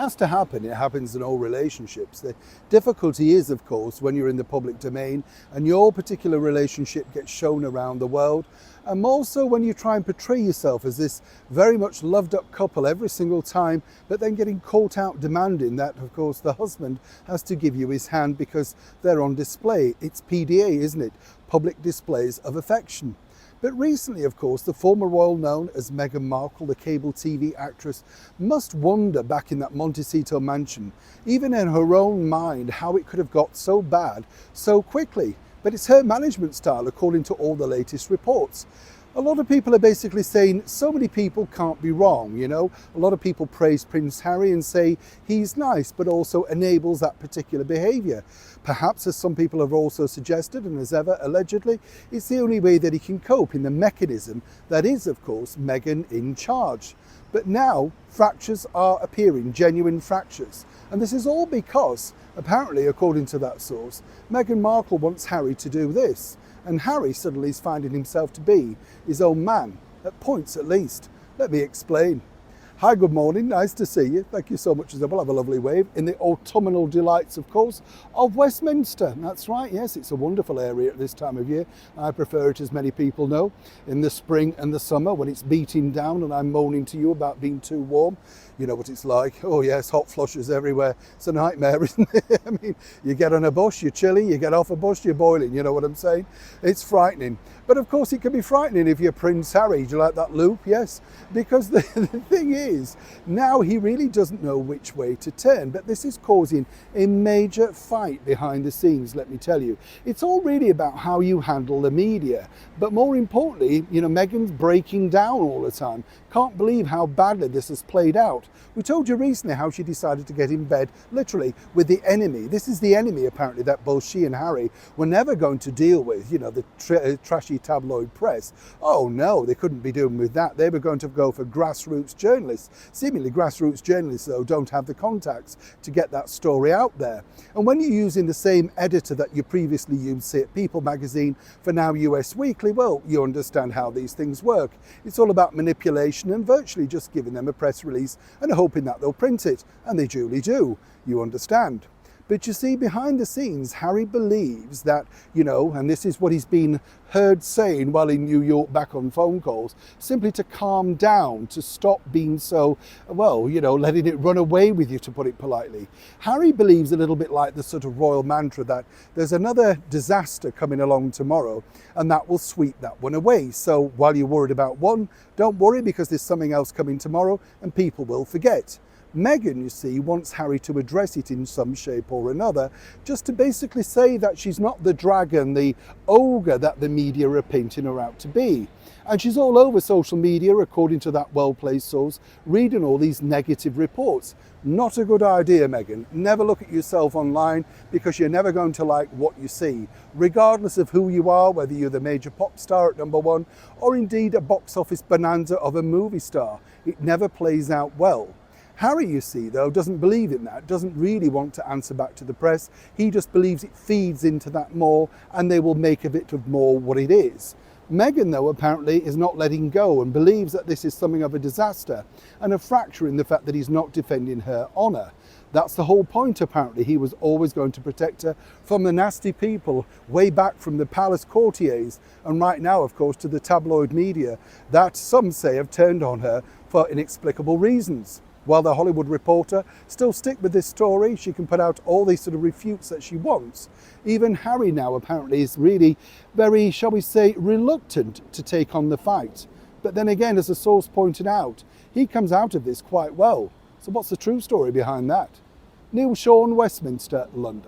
has to happen. It happens in all relationships. The difficulty is, of course, when you're in the public domain and your particular relationship gets shown around the world, and more so when you try and portray yourself as this very much loved up couple every single time, but then getting caught out demanding that, of course, the husband has to give you his hand because they're on display. It's PDA, isn't it? Public displays of affection. But recently, of course, the former royal known as Meghan Markle, the cable TV actress, must wonder back in that Montecito mansion, even in her own mind, how it could have got so bad so quickly. But it's her management style, according to all the latest reports. A lot of people are basically saying so many people can't be wrong, you know. A lot of people praise Prince Harry and say he's nice, but also enables that particular behaviour. Perhaps, as some people have also suggested, and as ever allegedly, it's the only way that he can cope in the mechanism that is, of course, Meghan in charge. But now fractures are appearing, genuine fractures. And this is all because, apparently, according to that source, Meghan Markle wants Harry to do this. And Harry suddenly is finding himself to be his own man, at points at least. Let me explain. Hi, good morning, nice to see you. Thank you so much as well. Have a lovely wave in the autumnal delights, of course, of Westminster. That's right, yes, it's a wonderful area at this time of year. I prefer it, as many people know, in the spring and the summer when it's beating down and I'm moaning to you about being too warm. You know what it's like. Oh yes, hot flushes everywhere. It's a nightmare, isn't it? I mean, you get on a bus, you're chilly, you get off a bus, you're boiling, you know what I'm saying? It's frightening. But of course it can be frightening if you're Prince Harry. Do you like that loop? Yes. Because the thing is, now he really doesn't know which way to turn. But this is causing a major fight behind the scenes, let me tell you. It's all really about how you handle the media. But more importantly, you know, Meghan's breaking down all the time. Can't believe how badly this has played out. We told you recently how she decided to get in bed, literally, with the enemy. This is the enemy, apparently, that both she and Harry were never going to deal with, you know, the trashy tabloid press. Oh no, they couldn't be doing with that. They were going to go for grassroots journalists. Seemingly grassroots journalists, though, don't have the contacts to get that story out there. And when you're using the same editor that you previously used, say at People magazine, for now US Weekly, well, you understand how these things work. It's all about manipulation and virtually just giving them a press release and hoping that they'll print it, and they duly do, you understand. But you see, behind the scenes, Harry believes that, you know, and this is what he's been heard saying while in New York back on phone calls, simply to calm down, to stop being so, well, you know, letting it run away with you, to put it politely. Harry believes a little bit like the sort of royal mantra that there's another disaster coming along tomorrow and that will sweep that one away. So while you're worried about one, don't worry, because there's something else coming tomorrow and people will forget. Meghan, you see, wants Harry to address it in some shape or another, just to basically say that she's not the dragon, the ogre that the media are painting her out to be. And she's all over social media, according to that well-placed source, reading all these negative reports. Not a good idea, Meghan. Never look at yourself online, because you're never going to like what you see, regardless of who you are, whether you're the major pop star at #1 or indeed a box office bonanza of a movie star. It never plays out well. Harry, you see, though, doesn't believe in that, doesn't really want to answer back to the press. He just believes it feeds into that more and they will make of it more what it is. Meghan, though, apparently is not letting go and believes that this is something of a disaster and a fracture in the fact that he's not defending her honour. That's the whole point, apparently. He was always going to protect her from the nasty people way back from the palace courtiers, and right now, of course, to the tabloid media that some say have turned on her for inexplicable reasons. While the Hollywood Reporter still stick with this story, she can put out all these sort of refutes that she wants. Even Harry now apparently is really very, shall we say, reluctant to take on the fight. But then again, as the source pointed out, he comes out of this quite well. So what's the true story behind that? Neil Sean, Westminster, London.